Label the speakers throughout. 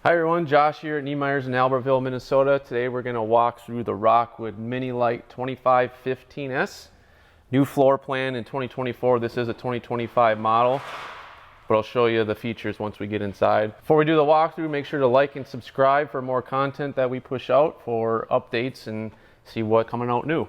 Speaker 1: Hi everyone, Josh here at Niemeyer's in Albertville, Minnesota. Today we're going to walk through the Rockwood Mini Lite 2515S. New floor plan in 2024. This is a 2025 model, but I'll show you the features once we get inside. Before we do the walkthrough, make sure to like and subscribe for more content that we push out for updates and see what's coming out new.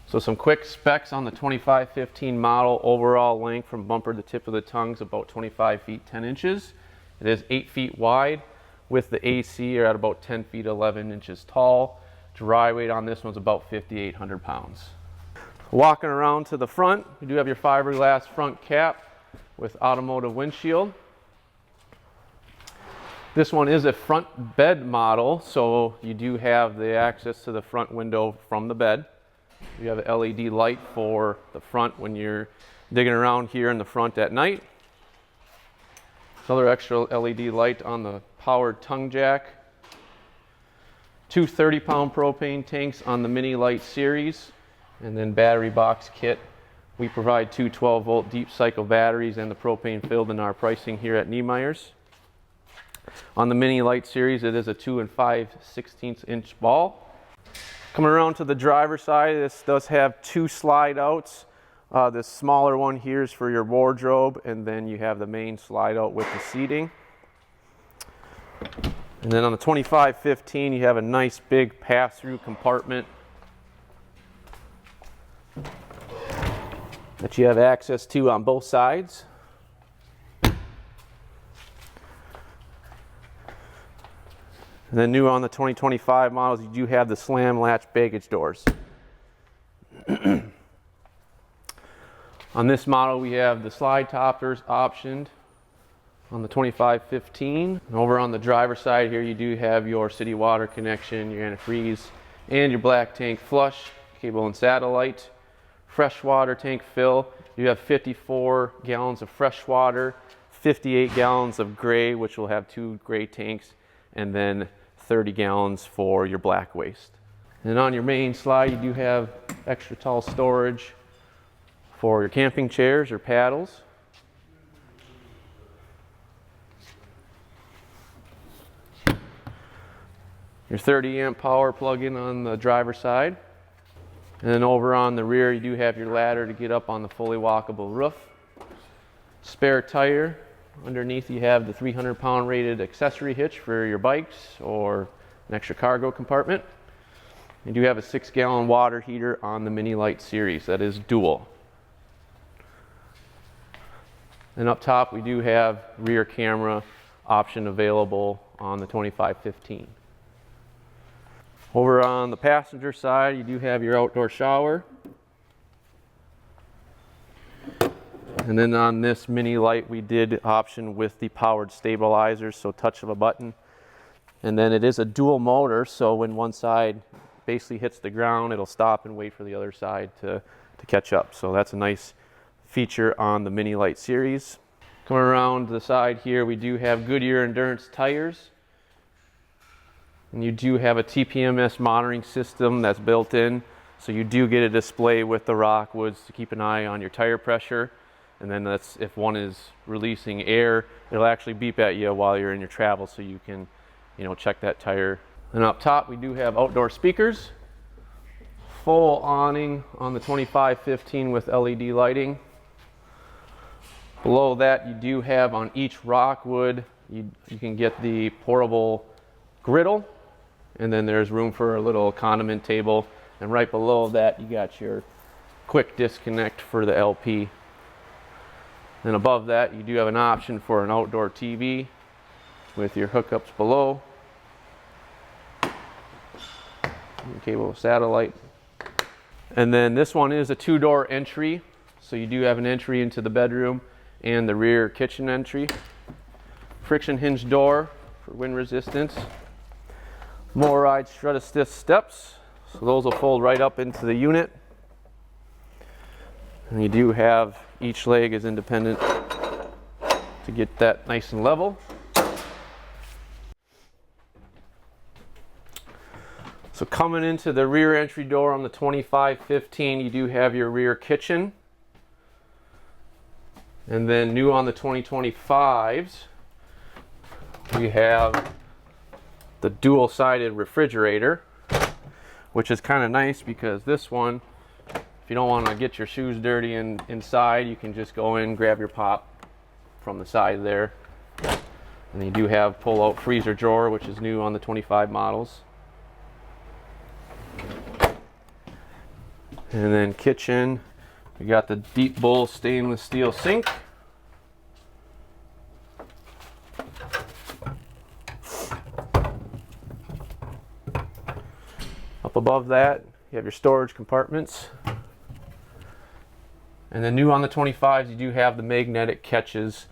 Speaker 1: So some quick specs on the 2515 model. Overall length from bumper to tip of the tongue is about 25 feet 10 inches. It is 8 feet wide. With the AC, you're at about 10 feet 11 inches tall. Dry weight on this one's about 5,800 pounds. Walking around to the front, you do have your fiberglass front cap with automotive windshield. This one is a front bed model, so you do have the access to the front window from the bed. You have an LED light for the front when you're digging around here in the front at night. Another extra LED light on the powered tongue jack. Two 30-pound propane tanks on the Mini Lite series, and then battery box kit. We provide two 12-volt deep cycle batteries and the propane filled in our pricing here at Niemeyer's. On the Mini Lite series, it is a 2 5/16 inch ball. Coming around to the driver's side, this does have two slide outs. This smaller one here is for your wardrobe, and then you have the main slide out with the seating. And then on the 2515, you have a nice big pass-through compartment that you have access to on both sides. And then new on the 2025 models, you do have the slam latch baggage doors. On this model, we have the slide toppers optioned on the 2515. And over on the driver's side here, you do have your city water connection, your antifreeze, and your black tank flush, cable and satellite, freshwater tank fill. You have 54 gallons of fresh water, 58 gallons of gray, which will have two gray tanks, and then 30 gallons for your black waste. And on your main slide, you do have extra tall storage for your camping chairs or paddles. Your 30 amp power plug-in on the driver's side. And then over on the rear, you do have your ladder to get up on the fully walkable roof. Spare tire. Underneath you have the 300-pound rated accessory hitch for your bikes or an extra cargo compartment. You do have a 6-gallon water heater on the Mini Lite series. That is dual. And up top, we do have rear camera option available on the 2515. Over on the passenger side, you do have your outdoor shower. And then on this Mini Lite, we did option with the powered stabilizers, so touch of a button. And then it is a dual motor, so when one side basically hits the ground, it'll stop and wait for the other side to catch up. So that's a nice feature on the Mini Lite series. Coming around the side here, we do have Goodyear Endurance tires. And you do have a TPMS monitoring system that's built in, so you do get a display with the Rockwoods to keep an eye on your tire pressure. And then that's if one is releasing air, it'll actually beep at you while you're in your travel, so you can, check that tire. And up top, we do have outdoor speakers, full awning on the 2515 with LED lighting. Below that, you do have on each Rockwood, you can get the portable griddle, and then there's room for a little condiment table. And right below that, you got your quick disconnect for the LP. And above that, you do have an option for an outdoor TV with your hookups below. Cable satellite. And then this one is a 2-door entry, so you do have an entry into the bedroom and the rear kitchen entry. Friction hinge door for wind resistance. Motorride strut assist steps, so those will fold right up into the unit. And you do have each leg is independent to get that nice and level. So coming into the rear entry door on the 2515, you do have your rear kitchen. And then new on the 2025s, we have the dual-sided refrigerator, which is kind of nice because this one, if you don't want to get your shoes dirty inside, you can just go in, grab your pop from the side there. And you do have pull-out freezer drawer, which is new on the 25 models. And then kitchen, we got the deep bowl stainless steel sink. Up above that, you have your storage compartments. And then new on the 25s, you do have the magnetic catches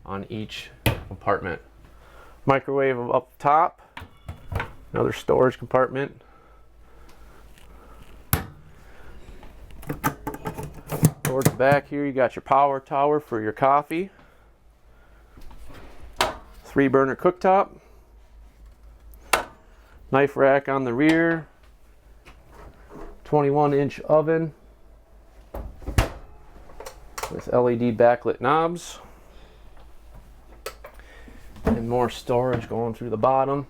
Speaker 1: on each compartment. Microwave up top, another storage compartment. Towards the back here, you got your power tower for your coffee. 3-burner cooktop. Knife rack on the rear. 21-inch oven with LED backlit knobs. And more storage going through the bottom.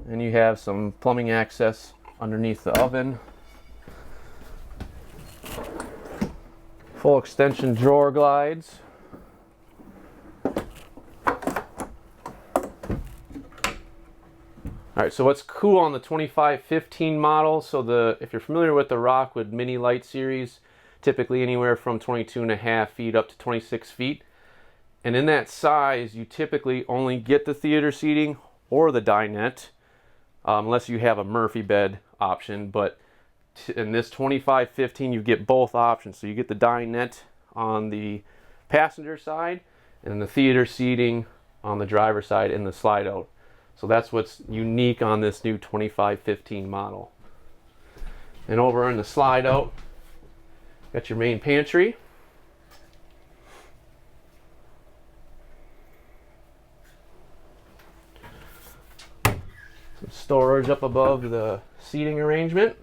Speaker 1: And you have some plumbing access underneath the oven. Full extension drawer glides. Alright, so what's cool on the 2515 model, so if you're familiar with the Rockwood Mini Lite series, typically anywhere from 22.5 feet up to 26 feet. And in that size, you typically only get the theater seating or the dinette, unless you have a Murphy bed option. But in this 2515, you get both options. So you get the dinette on the passenger side and the theater seating on the driver's side in the slide out. So that's what's unique on this new 2515 model. And over in the slide out, got your main pantry. Some storage up above the seating arrangement.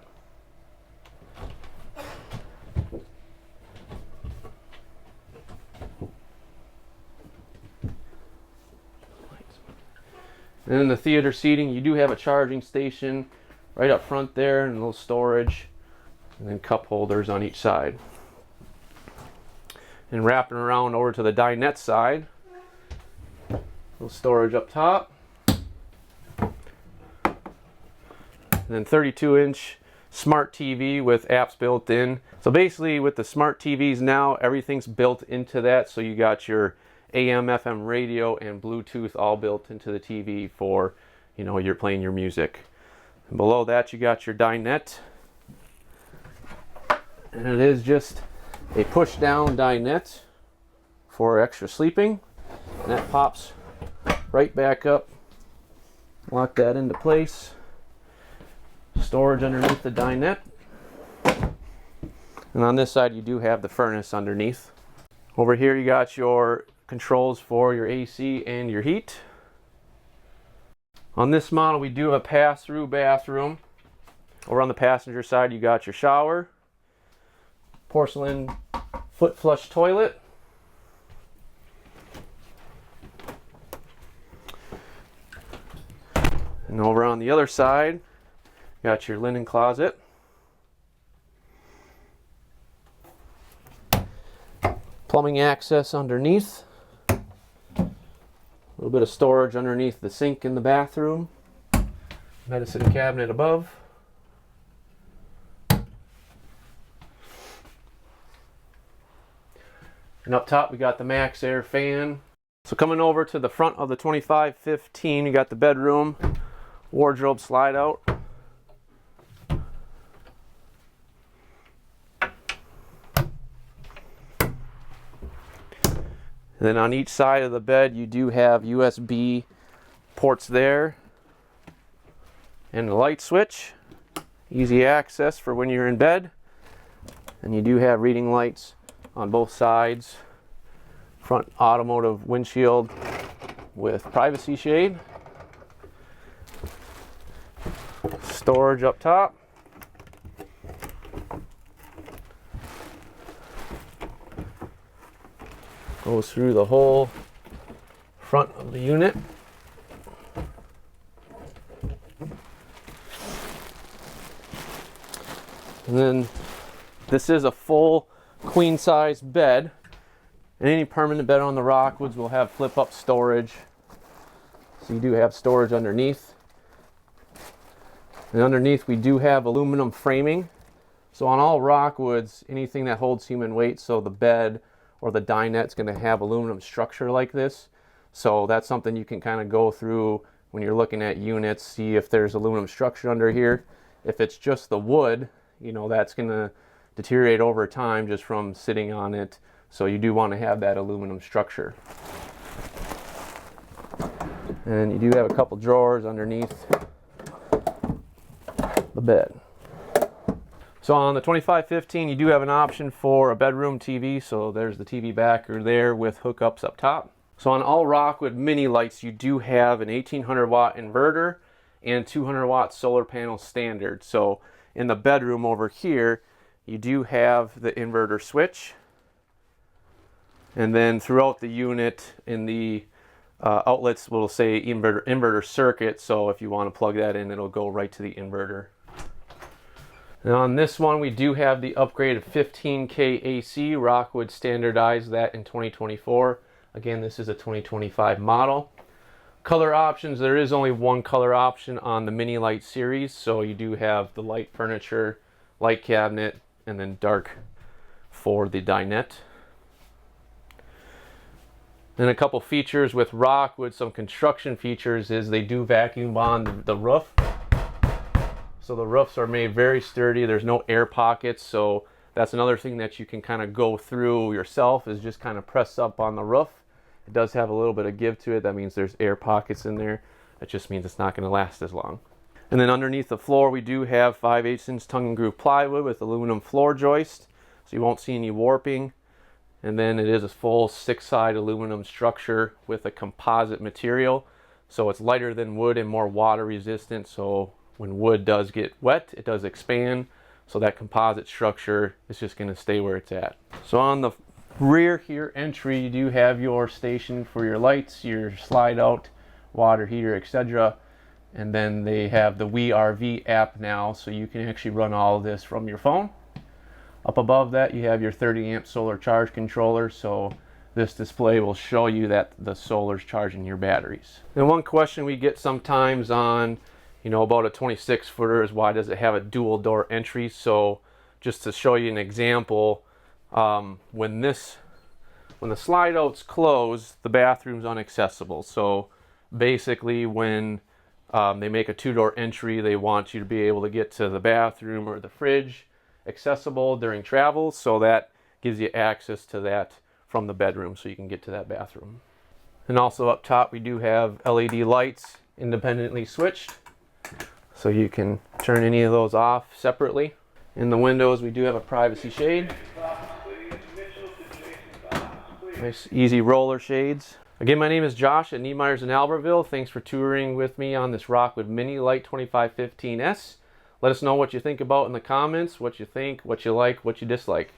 Speaker 1: And in the theater seating, you do have a charging station right up front there, and a little storage, and then cup holders on each side. And wrapping around over to the dinette side, a little storage up top. And then 32-inch smart TV with apps built in. So basically with the smart TVs now, everything's built into that. So you got your AM, FM radio and Bluetooth all built into the TV for, you're playing your music. And below that you got your dinette. And it is just a push down dinette for extra sleeping. And that pops right back up. Lock that into place. Storage underneath the dinette. And on this side you do have the furnace underneath. Over here you got your controls for your AC and your heat. On this model we do have a pass-through bathroom. Over on the passenger side you got your shower, porcelain foot flush toilet, and over on the other side you got your linen closet. Plumbing access underneath. A little bit of storage underneath the sink in the bathroom. Medicine cabinet above. And up top we got the Max Air fan. So coming over to the front of the 2515, you got the bedroom, wardrobe slide out. And then on each side of the bed you do have USB ports there and a light switch, easy access for when you're in bed. And you do have reading lights on both sides, front automotive windshield with privacy shade, storage up top. Goes through the whole front of the unit. And then this is a full queen size bed. And any permanent bed on the Rockwoods will have flip up storage. So you do have storage underneath. And underneath we do have aluminum framing. So on all Rockwoods, anything that holds human weight, so the bed or the dinette is going to have aluminum structure like this. So that's something you can kind of go through when you're looking at units, see if there's aluminum structure under here. If it's just the wood, you know, that's going to deteriorate over time just from sitting on it. So you do want to have that aluminum structure. And you do have a couple drawers underneath the bed. So on the 2515, you do have an option for a bedroom TV. So there's the TV backer there with hookups up top. So on all Rockwood Mini Lites, you do have an 1800 watt inverter and 200 watt solar panel standard. So in the bedroom over here, you do have the inverter switch. And then throughout the unit in the outlets will say inverter circuit. So if you want to plug that in, it'll go right to the inverter. And on this one, we do have the upgraded 15K AC. Rockwood standardized that in 2024. Again, this is a 2025 model. Color options, there is only one color option on the Mini Lite series. So you do have the light furniture, light cabinet, and then dark for the dinette. And a couple features with Rockwood, some construction features is they do vacuum bond the roof. So the roofs are made very sturdy. There's no air pockets. So that's another thing that you can kind of go through yourself, is just kind of press up on the roof. It does have a little bit of give to it. That means there's air pockets in there. That just means it's not going to last as long. And then underneath the floor, we do have 5/8 inch tongue and groove plywood with aluminum floor joist. So you won't see any warping. And then it is a full 6-side aluminum structure with a composite material. So it's lighter than wood and more water resistant. So when wood does get wet, it does expand. So that composite structure is just going to stay where it's at. So on the rear here entry, you do have your station for your lights, your slide out, water heater, etc. And then they have the RV app now, so you can actually run all of this from your phone. Up above that, you have your 30 amp solar charge controller. So this display will show you that the solar's charging your batteries. And one question we get sometimes on, you know, about a 26 footer is why does it have a dual door entry? So just to show you an example, when the slide out's closed, the bathroom's inaccessible. So basically when they make a 2-door entry, they want you to be able to get to the bathroom or the fridge accessible during travel. So that gives you access to that from the bedroom, so you can get to that bathroom. And also up top, we do have LED lights independently switched, so you can turn any of those off separately. In the windows, we do have a privacy shade. Nice easy roller shades. Again, my name is Josh at Niemeyer's in Albertville. Thanks for touring with me on this Rockwood Mini Lite 2515S. Let us know what you think about in the comments, what you think, what you like, what you dislike.